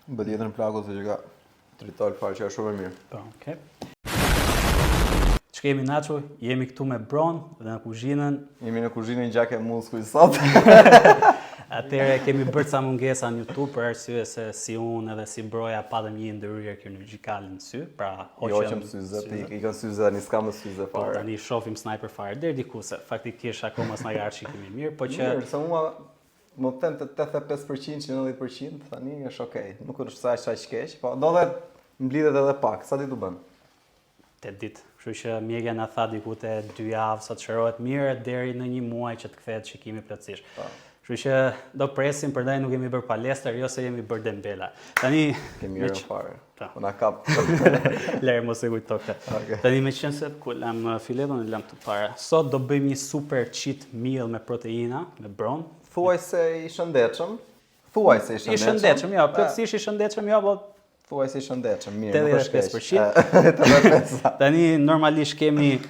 Bë tjetër në plaku se që ka tritol fare që është shumë e mirë. Po, okay. Që kemi Nacho, jemi këtu me Bron dhe në kuzhinën. Jemi në kuzhinën gjak e muskuj sot. Atëre kemi bërë ca mungesa në YouTube për arsye se si unë edhe si Broja patëm një ndërhyrje kirurgjikale në sy, pra hoqëm syze, i kanë syze tani s'ka më syze fare. Tani shohim sniper fare deri diku se faktikisht akoma s'na ka ardhur shikimi mirë, po që mirë, se mua më them të 85% 90% tani është okay. Nuk është sa keq, po do dhe mblidhet edhe pak. Sa ditë u bën? 8 ditë. Kështu që mjekja na tha diku te 2 javë sa të shërohet mirë deri në 1 muaj që të kthehet shikimi plotësisht. Kështu që do presim, përndaj nuk kemi bërë palestër, jo se jemi bërë dembela. Tani kemi mirë fare. Po na kap. Lere mos e kujto këtë. Tani me qenë se ku lam fileton e lam të para. Sot do bëjmë një super cheat meal me proteina, me Bron. Thuaj se i shëndetshëm. Thuaj se i shëndetshëm. I shëndetshëm, jo, plotësisht i shëndetshëm, jo, po thuaj se i shëndetshëm, mirë, nuk është keq. 85%. Tani normalisht kemi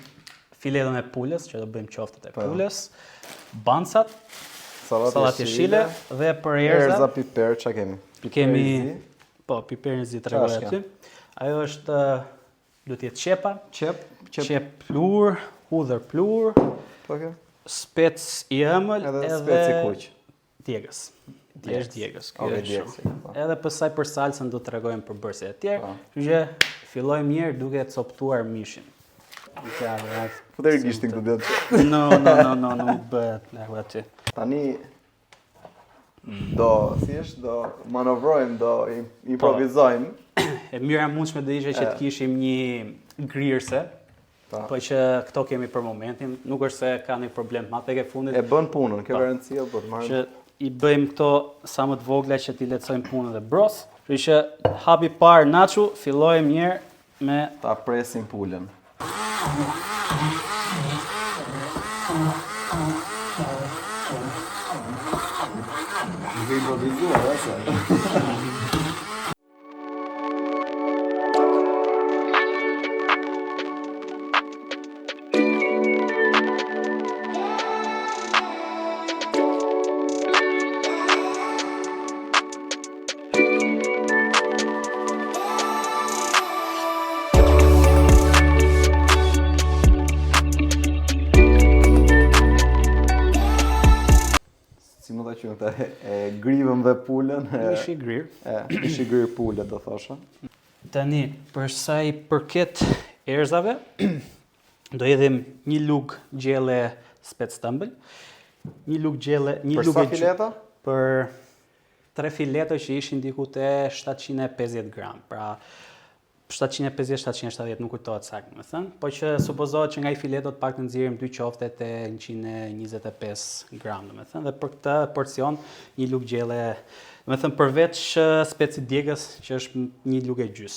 fileton e pulës, që do bëjmë qoftët e pulës, bancat, sallatë jeshile dhe për erza piper, çka kemi? Kemi po piperin zi tregoj aty. Ajo është duhet të jetë qepa, qep plur, hudhër plur, spec i ëmbël edhe spec i kuq. Djegës. Djegës. Edhe pastaj për salsën do të tregojmë për bërësit e tjerë. Kështu që fillojmë mirë duke coptuar mishin. Po deri gishtin këtu ditë. No, nuk bëhet largu aty. Tani do manovrojmë, do improvizojmë. E mira mundshme do ishte që të kishim një grirëse, po që këto kemi për momentin, nuk është se ka një problem ma tek e fundit. E bën punën, ke garancia po të marrim. Që i bëjmë këto sa më të vogla që t'i lehtësojmë punën dhe bros. Kështu që hapi parë Nacho, fillojmë mirë me ta presim pulën. Nuk e improvizuar, asa. E grivëm dhe pulën. Ishi grir. Ishi grir pulën, do thosha. Tani, për sa i përket erzave, do hedhim një lugë gjelle spec të ëmbël, një lugë gjelle... Për sa fileta? Për 3 fileta që ishin diku te 750 gram. Pra, 750-770, nuk kujtohet saktë, më thënë, po që supozohet që nga i fileto të pak të nxjerrim 2 qofte të 125 gram, më thënë, dhe për këtë porcion një lugë gjelle, më thënë, përveç speci djegës që është një lugë e gjys.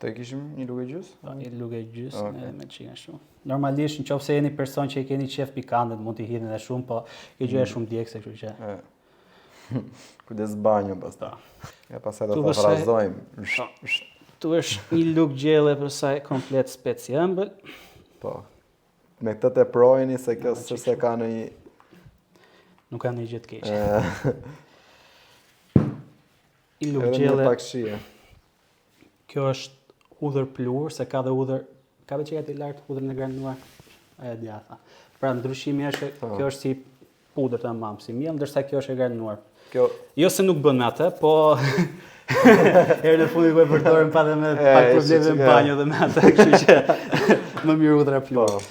Te kishim një lugë e gjys? Një lugë e gjys, me qika shumë. Normalisht, në qoftë se jeni person që i keni qef pikante, mund t'i hidhin edhe shumë, po kjo gjë është shumë djegëse, kështu që... Kujdes banjo pastaj. Ja pastaj do të frazojmë. Tu është një lugë gjelle për saj komplet speci ëmbël. Po. Me këtë të projeni se kjo s'është ka në një... Nuk ka një gjë të keqe. Një lugë gjelle... Edhe me pak shije. Kjo është hudhër plur, se ka dhe hudhër... Ka veç e ti lartë hudhër në granuar? E djatha. Pra ndryshimi është kjo është si pudër të mamë, si miell, ndërsa kjo është e granuar. Jo se nuk bën me atë, po herë në fundi ku e përdorëm pa dhe me pak probleme në banjo dhe me atë, kështu që më mirë hudhra plur.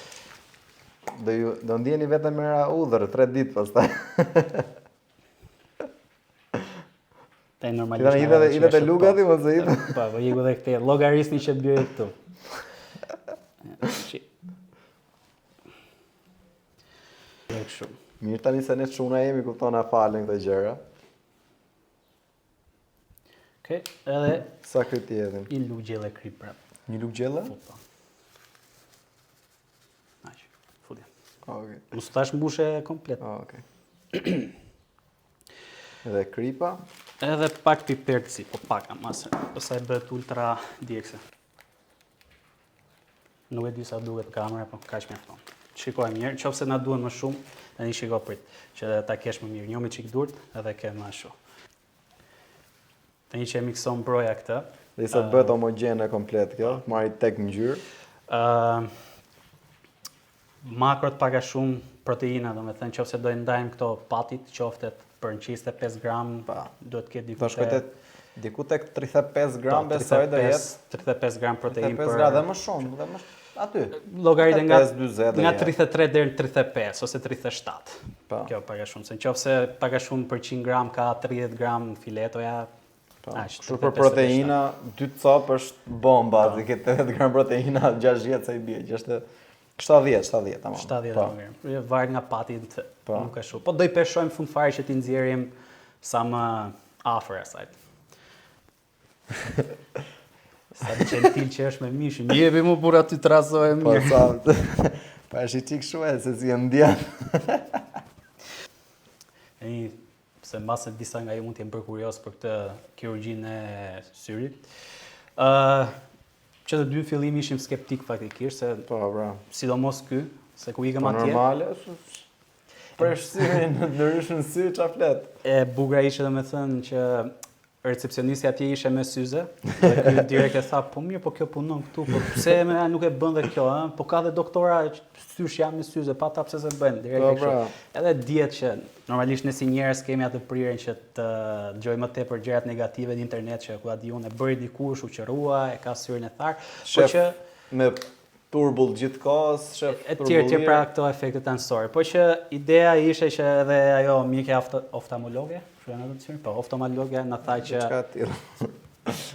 Do ndjeni vetëm me hudhër 3 ditë pastaj. Taj normalisht. Ide te luga ti mos e ide. Po, iku dhe këtë llogarisni që bëj këtu. Mirë tani se ne çuna jemi kupton na falen këto gjëra. Okej, edhe sa kriti edhim? Një lugë gjelle krip prap. Një lugë gjelle? Po. Aq, futja. Okej. Mos tash mbushe komplet. Okej. Edhe kripa? Edhe pak piper të zi, po pak amasë, pastaj bëhet ultra djegëse. Nuk e di sa duhet kamera, po kaq mjafton. Shikoj mirë, nëse na duhen më shumë, tani shiko prit, që ta kesh më mirë. Njomi çik durt edhe ke më ashtu. Tani që e mikson broja këtë. Dhe sa bëhet homogjene komplet kjo, marri tek ngjyrë. Makrot paga shumë proteina, do me thënë qofse do i ndajmë këto patit, qoftet për 125 gram, duhet ketë diku Do shkojte diku tek 35 gram besoj do jetë 35 gram protein 35 gram dhe më shumë, dhe më aty. Llogaritë nga 40 nga 33 deri në 35 ose 37. Po. Kjo paga shumë, se nëse paga shumë për 100 gram ka 30 gram filetoja. Kështu për proteina, 2 copë është bomba, dhe ke 80 gram proteina, 60 sa i bie, 70, tamam. 70 varet nga pati, nuk është shumë. Po do i peshojmë fund fare që ti nxjerrim sa më afër asaj. Sa gentil që është me mishin. Jepi mu bura ty të razoj e mirë. Po, sa, pa është i qikë shumë se si e ndjan. Se mbase disa nga ju mund t'jem bërë kurios për këtë kirurgjinë e syrit. Që të dy fillim ishim skeptik faktikisht, se sidomos ky, se ku ikëm atje. Po normale, për syrin, në ryshën sy, qa flet. E bugra ishe dhe me thënë që recepcionisti atje ishe me syze, dhe ky direkt e tha, po mirë, po kjo punon këtu, po pse nuk e bën dhe kjo, po ka dhe doktora sysh janë me syze, pa ta pse se bën, direkt e kështu. Edhe dihet që normalisht ne si njerëz kemi atë prirjen që të dëgjojmë më tepër gjërat negative në internet që ku a di unë e bëri dikush, u qërua, e ka syrin e tharë, po që me turbull gjithkohës, shef turbull. Etj pra këto efektet anësore. Po që ideja ishte që edhe ajo mjekja oftalmologe, po oftalmologja na tha që çka tillë.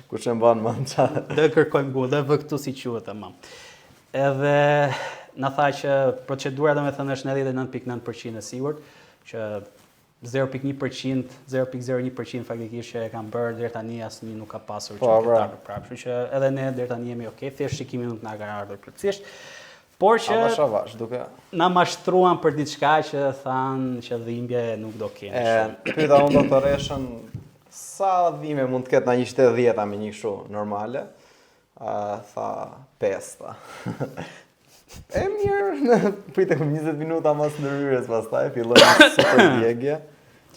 Kush e mban mend çfarë? Do kërkojmë Google, dhe vë këtu si quhet tamam. Edhe na tha që procedura domethënë është në 99.9% e sigurt, që 0.1%, 0.01% faktikisht që e kanë bërë deri tani asnjë nuk ka pasur që të ardhur prapë. Kështu që edhe ne deri tani jemi okay, thjesht shikimi nuk na ka ardhur plotësisht. Por që duke na mashtruan për diçka që thanë që dhimbje nuk do kemi shumë. Pyeta unë doktoreshën, sa dhimbje mund të ketë në 180 me një kështu normale? Tha 5 tha. E mirë, pritem 20 minuta mas ndërhyrjes pastaj filloi një super djegje.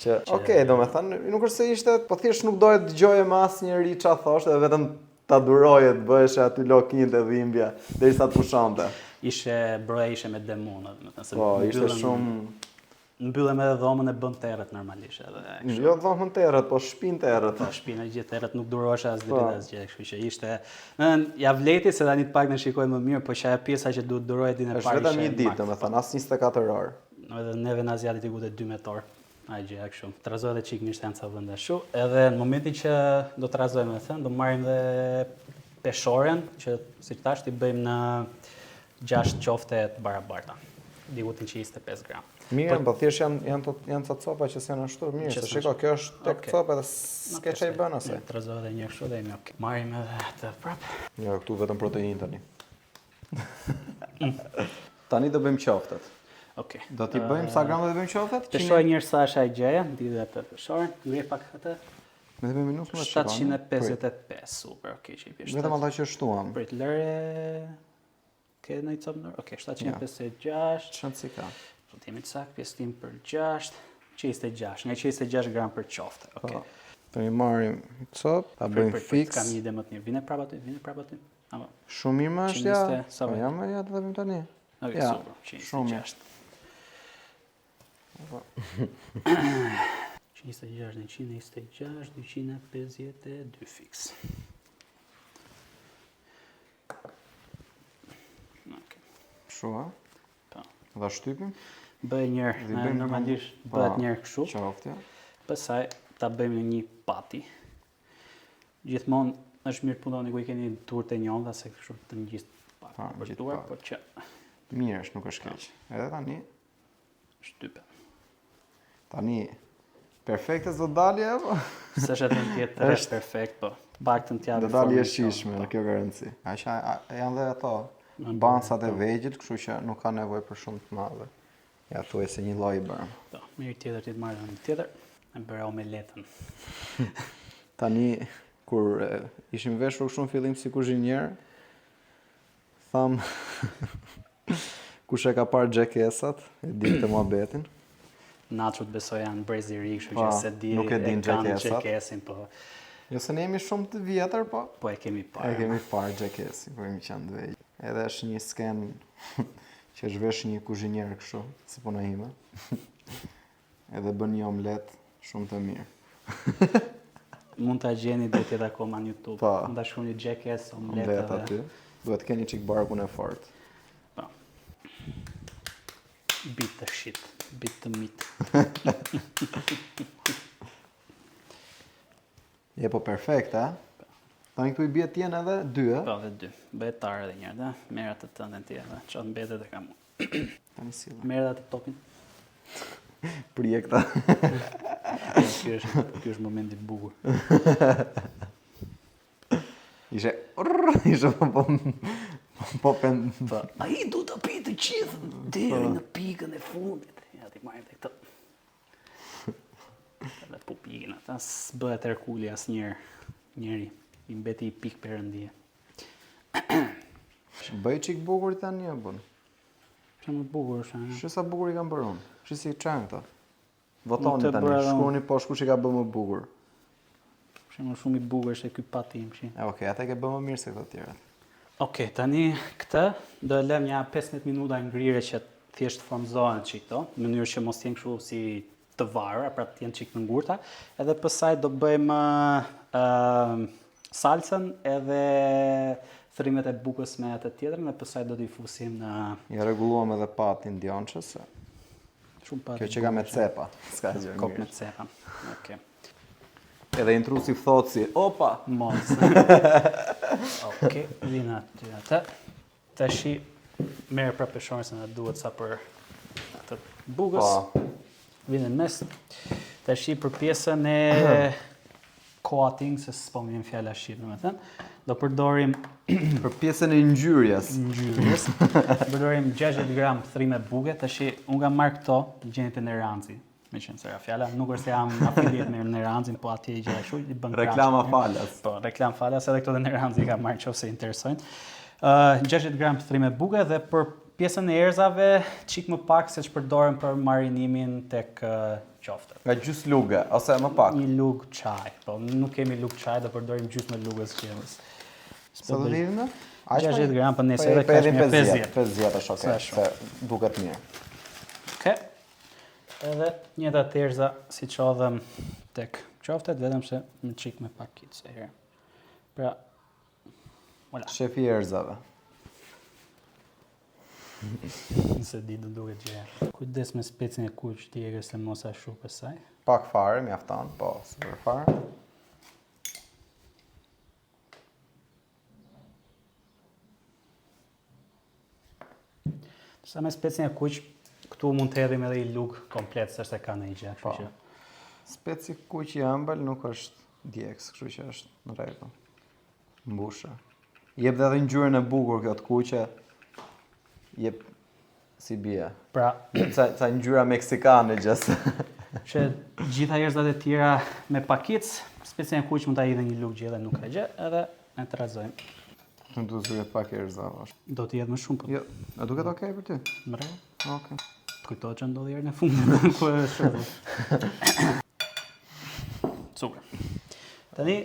Që okay, domethënë nuk është se ishte, po thjesht nuk doje të dëgjoje më asnjëri çfarë thoshte, vetëm ta duroje të bëhesh aty lokinte dhimbja derisa të pushonte. Broja ishe me demonat, domethënë se ishte shumë mbyllem edhe dhomën e bën terret normalisht edhe. Jo dhomën terret, po shpinë terret. Po shpinë gjithë terret nuk durohesh as ditë as gjë, kështu që ishte ja vleti se tani të paktën shikoj më mirë, po që ajo pjesa që duhet durohet ditën e parë. Është vetëm një ditë, domethënë as 24 orë. Edhe neve në Aziatit i gutet 12 orë. Ai gjë kështu. Trazoj edhe çik në shtenca vende kështu. Edhe në momentin që do të trazojmë, thënë, do marrim dhe peshoren, që siç thash ti bëjmë në 6 qofte të barabarta. Diku 125 gram. Mirë, po thjesht janë të copa që s'janë ashtu mirë, se shiko, kjo është tek copa dhe s'ke çaj bën asaj. Trazoj edhe një kështu dhe jemi okay. Marrim edhe atë prap. Jo, këtu vetëm proteinë tani. Tani do bëjmë qoftet. Okej. Do t'i bëjmë sa gram do t'i bëjmë qoftet? Peshoj njërë sa është ai gjëja, ndidhe atë peshoren, ngrej pak atë. Me dhe me minutë më të shikoni. 755, super, okej, që i pjesht. Vetëm ata që shtuam. Prit lëre, ke në i copë nërë? Okej, 756. Qënë si ka? Do t'jemi të sakë, pjestim për 6, 26, nga 26 gram për qofte, okej. Të një marim copë, ta bëjmë fix. Kam një ide më të mirë, vine prapa ty. Shumë mirë më është ja? Po jam ja të dhe bëjmë tani. Okej, super, 126. 126, 252 fix. Shua? Po. Dha shtypim? Bëj njërë, normalisht bëhet njërë kështu. Qoftja. Pësaj ta bëjmë në një pati. Gjithmonë është mirë punoni ku i keni turët e njëndha, se kështu të një gjithë pati. Po që... Mirë është, nuk është keq. Edhe tani? Shtype. Tani, perfekte zdo dalje, po? Se është në tjetë është perfekt, po. Baktën t'jave do dalje shishme në kjo garanci. Janë dhe ato bansat e vegjit, kështu që nuk ka nevoj për shumë të madhe. Ja thuaj se një lloj i bërëm. Po, mirë tjetër ti të marrë një tjetër, e bëra omeletën. Tani, kur ishim veshur shumë fillim si kuzhinier, tham kush e ka parë xhekesat, e di të muhabetin. Naçut besoj janë breziri, kështu që se di nuk e din xhekesin, po. Jo se ne jemi shumë të vjetër, po Po e kemi e parë. kemi parë Jackass, po jemi qenë të vegjël. Edhe është një sken që zhvesh një kuzhinier kështu, si puna ime. Edhe bën një omlet shumë të mirë. Mund ta gjeni do të jetë akoma në YouTube. Po. Nda shkruani Jackass omlet Omlet edhe. aty. Duhet keni çik barkun e fort. Po. Beat the shit. Beat the meat. Je po perfekt, a? Tani këtu i bie tjen edhe 2, a? Po, dhe 2. Bëhet tarë edhe njërë, da? Merë atë të ndën tjera, qatë mbetet e kam. Tani si. Merë atë topin. Prije këta. Ky është momenti bukur. Ishe po pen. Po, ai du të pi të gjithë deri në pikën e fundit. Ja ti marrë te këto. Edhe po pikin ata, s'bëhet Herkuli njeri. I mbeti i pik perëndie. Bëj çik bukur tani apo? Që më bukur është. Shi sa bukur i kam bërë unë. Shi si çan këta. Nuk Votoni të tani, bëra unë. shkruani po kush i ka bërë më bukur. Që më shumë i bukur është e ky pati im shi. Okej, ata e ke bërë më mirë se këto të tjerat. Okej, tani këtë do e lëm një 15 minuta ngrire që thjesht formzohen çik këto, në mënyrë që mos jenë kështu si të varura, pra të jenë çik të ngurta, edhe pastaj do bëjmë salsën edhe thrimet e bukës me atë tjetrën dhe pastaj do t'i fusim në Ja rregulluam edhe patin djonçës. shumë pati. Kjo që ka me cepa, s'ka gjë Kop me mirë. cepa. Okej. Edhe intrusi thot si, opa! Mos. Okej, vina aty atë. Tashi merr pra peshorën se na duhet sa për atë bukës. Po, Vinë në mes. Tashi për pjesën e coating, se s'po më vjen fjala shqip, domethënë, do përdorim për pjesën e ngjyrjes. ngjyrës. Përdorim 60 gram thrime buke. Tashi unë kam marrë këto, gjeni te Neranzi. Me qenë se fjala, nuk është se jam affiliate me Neranzin, po atje i gjera kështu, i bën Reklama krahas. falas. Po, reklam falas, edhe këto dhe Neranzi i ka marrë nëse interesojnë. 60 gram thrime buke dhe për pjesën e erëzave çik më pak se ç'përdoren për marinimin tek qoftet. Nga gjys luge, ose më pak. Një lug çaj. Po, nuk kemi lug çaj, do përdorim gjysmë lugës qelës. Sa do t'jevim në? 60 gram për nesër Po, edhe kash edhim me 50. 50. 50 është Sa okej, shumë. se duket mirë. Okej. Edhe njëta terza si çodhem tek qoftet, vetëm se më çik me pak kic herë. Pra, voilà, Shefi i erzave. nëse di do duket gjëja. Kujdes me specin e kuq tjerë se mos a shupë saj. Pak fare, mjafton, po, super fare. Sa me specin e kuq, këtu mund të hedhim edhe i lug komplet, s'është e ka ndonjë gjë, Po. kështu që Speci kuq i ëmbël nuk është djeks, kështu që është në rregull. Mbushë. Jep dhe edhe ngjyrën e bukur kjo të kuqe. Jep si bie. pra, Jep ca ngjyra meksikane gjës. që gjitha erëzat e tjera me pakic, specin e kuq mund ta hidhe një lug gjë dhe nuk ka gjë, edhe e trazojmë. Nuk duhet të pak erzave. Do të jetë më shumë, po Jo, a duket okej për ty? më rrë. Okej. Të kujtohet që ndodhi herën e fundit ku e shërbu. Super. Tani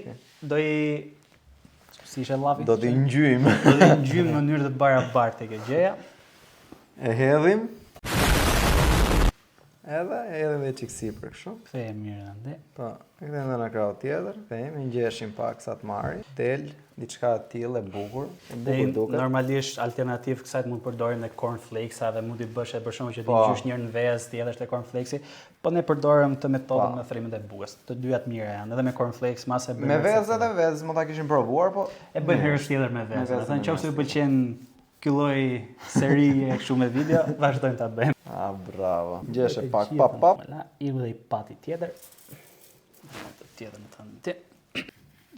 do i si ishe llavi? Do t'i ngjyjmë. Do t'i ngjym në mënyrë të barabartë kjo gjëja. E hedhim. Edhe çik sipër kështu. Kthehem mirë ande. Po, e kthejmë edhe në krau tjetër, kthejmë, ngjeshim pak sa të marri, del, diçka të tillë e bukur duket. Normalisht alternativë kësaj mund përdorim dhe cornflakes dhe mund t'i bësh për shkak që ti Po. ngjysh njërin në vezë, tjetër te cornflakesi, po ne përdorim të metodën Po. me thrimet e bukës. Të dyja të mira janë, edhe me cornflakes mas e bëjmë. Me vezë edhe vezë, mund ta kishim provuar, po E bëjmë herës tjetër me vezë. vezë, Do thënë me nëse vezë. ju pëlqen ky lloj serie kështu me video, vazhdojmë ta bëjmë. Ah, bravo. Ngjeshe E pak, gjitha, pap, pap. Voilà, i dhe i pati tjetër. Të tjetër në thënë ti.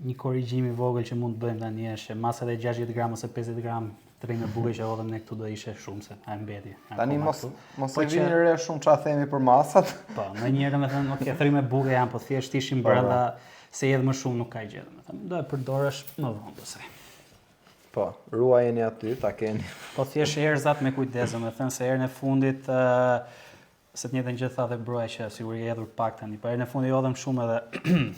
Një korrigjim i vogël që mund të bëjmë tani është që masa dhe 60 gram ose 50 gram trim e buke që hodhëm ne këtu do ishte shumë se a mbeti. Tani akoma mos këtu. mos Po e që- vini re shumë çfarë themi për masat. Po, ndonjëherë më thënë, ok, trim e buke janë, po thjesht ishin brenda se edhe më shumë nuk ka gjë, domethënë. Do e përdorësh më vonë pastaj. Po, ruajeni aty, ta keni. Po thjesht erëzat me kujdes, domethënë se herën e fundit se të njëjtën gjë tha dhe broja që siguri e hedhur pak tani, po herën e fundit hodhëm shumë edhe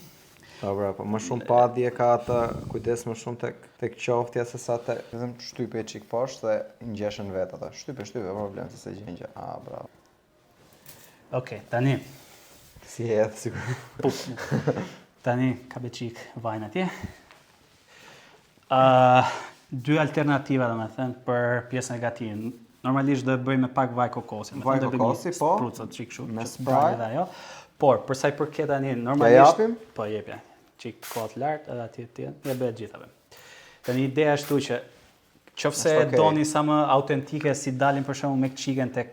Po, më shumë padje ka atë kujdes më shumë tek qoftja se sa te vetëm shtypje çik poshtë dhe ngjeshën vetë atë. Shtypje, problem se gjengje. Bravo. Okej, tani. Si hedh sigur. Tani ka beqik vajnë atje. Dy alternativa domethënë për pjesën e gatimin. Normalisht do e bëj me pak vaj kokosi. Vaj kokosi, po. Sprucat çik kështu. Me që spray. dhe ajo. Por për sa i përket tani normalisht japim? Po jepja. Çik kot lart edhe atje ja bëhet gjithave. Tani ideja është që qofse Është okay. doni sa më autentike si dalin për shembull McChicken tek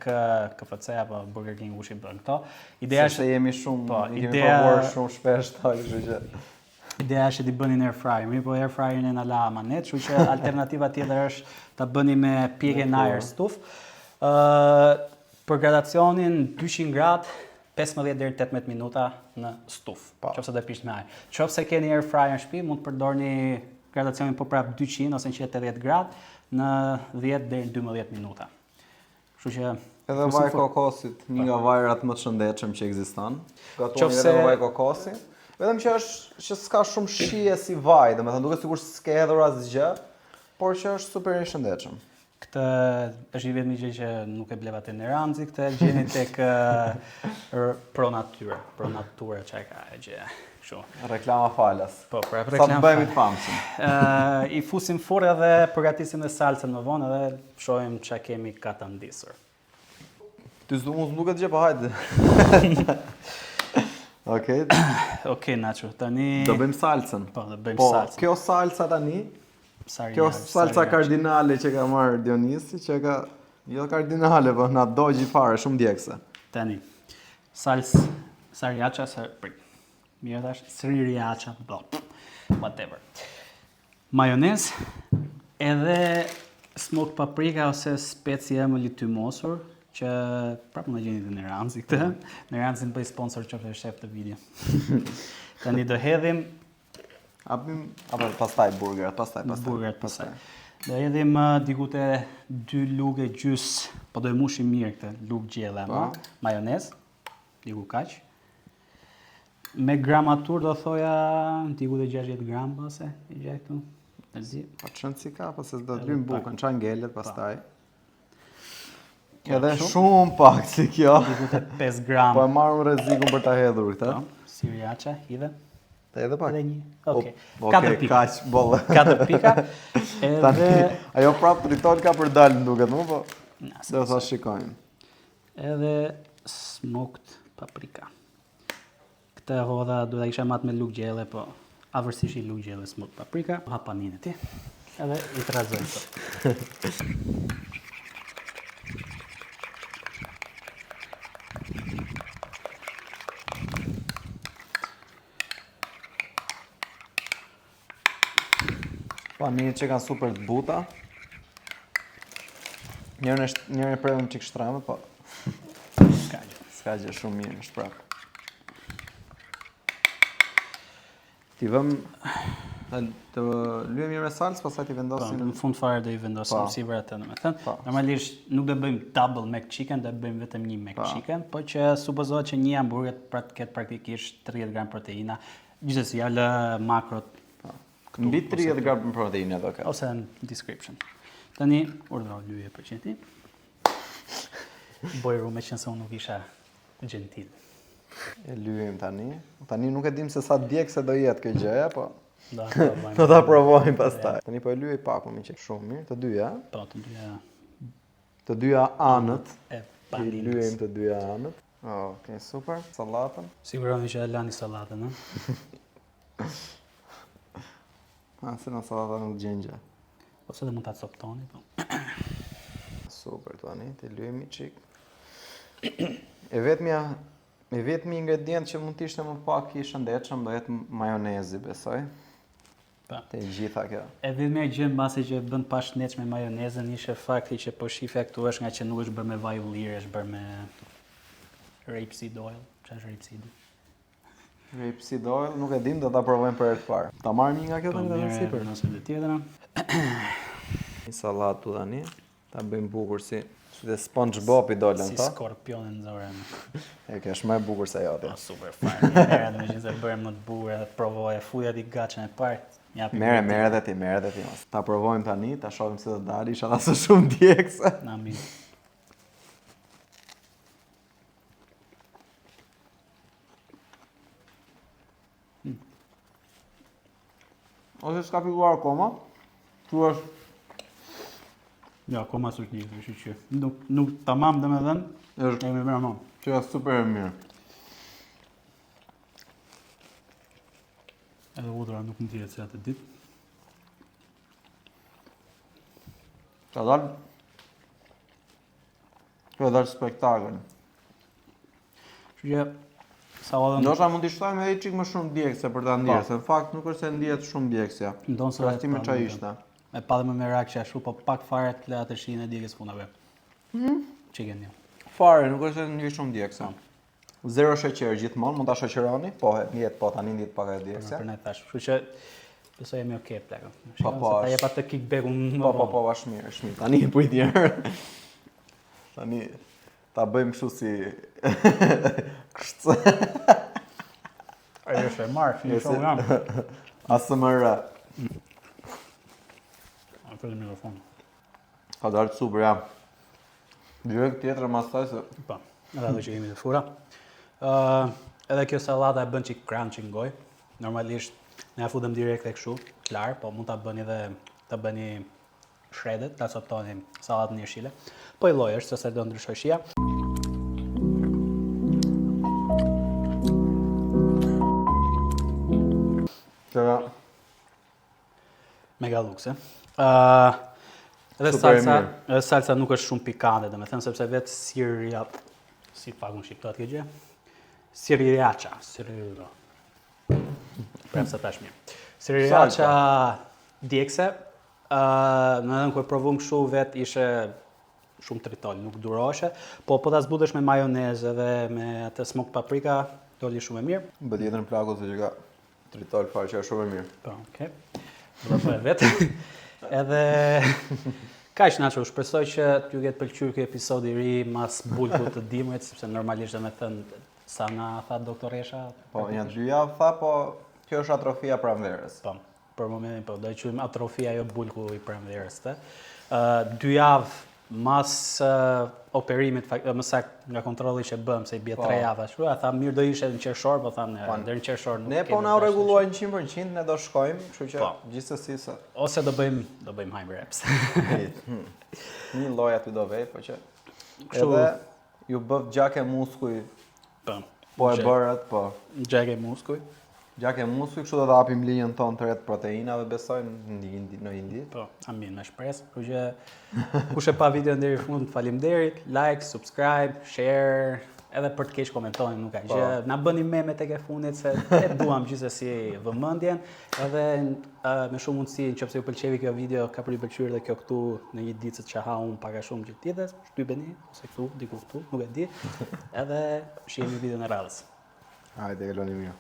KFC apo Burger King ushi bën këto. Ideja Se jemi shumë, po, i kemi ideja- provuar shumë shpesh ta, kështu që. Ideja është të bëni në air fryer, mirë po air fryerin e na la amanet, kështu që alternativa tjetër është ta bëni me pjekje në ajër stuf. Për gradacionin 200 gradë 15 deri në 18 minuta në stuf, Po. qofse do pisht me ajër. Qofse keni air fryer në shtëpi, mund të përdorni gradacionin po prap 200 ose 180 gradë në 10 deri në 12 minuta. Kështu që Edhe vaj kokosit, një nga vajrat më të shëndetshëm që ekziston. Gatoni Qofse- edhe me vaj kokosi. Vetëm që s'ka shumë shije si vaj, domethënë duket sikur s'ke hedhur asgjë, por që është super i shëndetshëm. këtë është i vetmi gjë që nuk e bleva te Neranzi, këtë e gjeni tek Pro Nature. Pro Nature çka ka e gjë. Kështu. Reklama falas. Po, për Sa të reklam. bëjmë të famshëm. I fusim furrë edhe përgatisim dhe salcën më vonë edhe shohim çka kemi ka ta ndisur. Ty s'du duket gjë, po hajde. Okej, Okej, Nacho, tani do bëjmë salcën. Po, do bëjmë Po, salcën. kjo salca tani, Sarja, kjo salca sarja. kardinale që ka marrë Dionisi, që ka jo kardinale, po na dogji fare, shumë djegse. Tani. Sarjacha, mirë thash, sriracha, do. Whatever. Majonez, edhe smoked paprika ose specie më litymosur, që prapë në gjeni të Neranzi këtë. Neranzi në bëj sponsor që është shef të video. Tani do hedhim Apo pastaj burgerat, pastaj. burgeret pastaj. Do hedhim digute 2 lugë gjys, po do e mushim mirë këtë lugë gjelle ama, majonez, diku kaq. Me gramatur do thoja digute 60 gram ose i gjej këtu. Zi. Po çon si ka, po se do të Edhe lym pak. bukën, çan ngelet pastaj. Ja, Edhe kështu. shumë pak si kjo. Digute 5 gram. Po e marrëm rrezikun për ta hedhur këtë. Po, sriracha, hidhe. Ta edhe pak. Edhe një. Okej. Okej, 4 pika. kaq bolle. 4 pika. Tani Edhe ajo prapë driton ka për dalë duket më, po. Na, Do ta shikojmë. edhe smoked paprika. Këtë hodha duhet ta kisha matë me lugë gjelle, po avërsisht i lugë gjelle smoked paprika, hapanin e ti. Edhe i trazoj këto. Paninë që kanë super të buta. Njërën e prevëm çik shtreme, po Ska gjë. s'ka gjë shumë mirë, është prapë. Ti vëm të lyem mirë me salcë, pastaj ti Po, vendosim në fund fare do i vendosim Po. sipër atë, domethënë. Po. Normalisht nuk do bëjmë double McChicken, do bëjmë vetëm një McChicken, po që supozohet që një hamburger pra të ketë praktikisht 30 gram proteina. Gjithsesi, ja lë makrot mbi 30 gram proteinë do ka. ose në description. Tani, urdhëro lyje për qenti. Bojru me qenë se unë nuk isha gentil. E lyejm tani. Tani nuk e dim se sa djegse do jetë kjo gjëja, po Do ta bëjmë. do ta provojmë pastaj. Tani po e lyej pak më që shumë mirë, të dyja, Po, të dyja të dyja anët. e I pandinës. lyejm të dyja anët. Okej, super. Sallatën. Siguroni që e lani sallatën, ë? Se në sallata nuk gjengja. Ose dhe mund ta coptoni, po. Super tani, të lyejmë çik. E vetmi ingredient që mund të ishte më pak i shëndetshëm do jetë majonezi, besoj. Pa. Te gjitha kjo. E vetmja gjë mbasi që bën pa shnetsh me majonezën ishte fakti që po shifja këtu është nga që nuk është bërë me vaj ulliri, është bërë me rapeseed oil. Çfarë është rapeseed? Rapeseed oil, nuk e dim, do ta provojmë për herë të parë. Ta marrim një nga kjo Po tani tani sipër. nëse dhe tjetra. Një sallatë tu tani, ta bëjmë bukur si Dhe SpongeBob i dolën Si ta. skorpionin në zorën. E kesh më e bukur se ajo aty. Super fare. Merë dhe me qenë se bërë më të bukur edhe të provoje fuja ti gaçën e parë. Merë dhe ti. Ta provojmë tani, ta shohim se do dali, inshallah se shumë djegse. Na mbi. Ose s'ka filluar akoma. Tu është Ja, akoma s'u një, kështu që nuk tamam domethënë, është kemi mirë më. që është super e mirë. Edhe udhra nuk më dihet se atë ditë. Ka dalë ka dalë spektakël. Kështu që sallatën Ndoshta mund t'i shtojmë edhe çik më shumë djegse për ta ndier, se në fakt nuk është se ndihet shumë djegse. ndonë se Krahasimi me çfarë ishte. E pa dhe më merak që ashtu, po pak fare të le atë shihin e djegës punave. Chicken një. Fare, nuk është se ndihet shumë djegse. Zero sheqer gjithmonë, mund ta shoqëroni, po ndihet po tani ndihet pak e djegse. Për ne tash. Kështu që besoj jemi okay plakën. Po, Ta jep atë kickback-un. Po, është mirë, është mirë. Tani po i tjerë. Tani ta bëjmë kështu si kështu. Ai është e marrë, fini show jam. ASMR. A fillon mikrofon. Ka dalë super jam. Direkt tjetër mas taj se Po. Edhe ato që kemi të fura. Edhe kjo sallata e bën çik crunchy në gojë. Normalisht ne ja futëm direkt tek kështu, klar, po mund ta bëni edhe ta bëni shredded, ta sotoni sallatën jeshile. Po i lloj është, se do ndryshoj shija. Tëra, Mega luxe. Edhe Super e salsa, mirë. edhe salsa nuk është shumë pikante, domethënë sepse vetë sirja, si pakun shqiptar kjo gjë. Sriracha. Prem se tash mirë. Sriracha djegse, domethënë kur provum kështu vet ishte shumë tritol, nuk duroshe, po ta zbutesh me majonezë edhe me atë smoked paprika, doli shumë e mirë. bë tjetër në plaku se që ka tritol fare që është shumë e mirë. Po, okay. Do të vet. Edhe kaq Nacho, shpresoj që t'ju ketë pëlqyer ky episod i ri mas bulkut të dimrit, sepse normalisht domethënë sa na tha doktoresha. Po, janë 2 javë tha, po kjo është atrofia pranverës. Po, për momentin po do e quajmë atrofia jo bulku i pranverës të. 2 javë mas operimit, më saktë nga kontrolli që bëm, se i bie 3 javë ashtu, tha mirë do ishte në qershor, po thanë deri në qershor nuk Ne po na rregulluajnë 100%, ne do shkojmë, kështu që Po. gjithsesi se ose do bëjmë high reps. një lloj aty do vej, po që Kështu- edhe ju bëv gjak e muskuj, Po. po e bërët, po. Gjak e muskuj. Gjak e muskuj, kështu do të hapim linjën tonë të retë proteinave, besoj në Indi. Po, amin me shpresë. Kështu që kush e pa videon deri në fund, faleminderit, like, subscribe, share, edhe për të keq komentoni, nuk ka gjë. Na bëni meme tek e fundit se e duam gjithsesi vëmendjen, edhe me shumë mundësi nëse ju pëlqevi kjo video, ka për ju pëlqyer edhe kjo këtu në një ditë që ha unë pak a shumë që tjetër, shtypeni ose këtu, diku këtu, nuk e di. Edhe shihemi videon e radhës. Hajde, kaloni mirë.